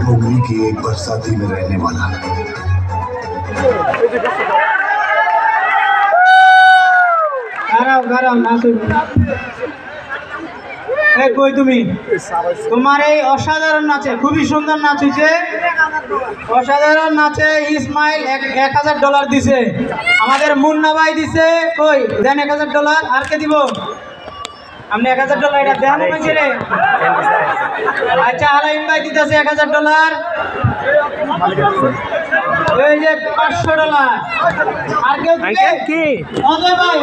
मुंबई की एक बरसाती में रहने वाला কই তুমি তোমার এই অসাধারণ নাচে খুবই সুন্দর নাচ হয়েছে অসাধারণ নাচে ইসমাইল $1000 দিছে আমাদের মুন্না ভাই দিছে কই দেন $1000 আর কে দিব আপনি $1000 এটা দেন নাকি রে আচ্ছা আলাইন ভাই দিতেছে $1000 এই যে $500 আর কেউ দিবে কি অজয় ভাই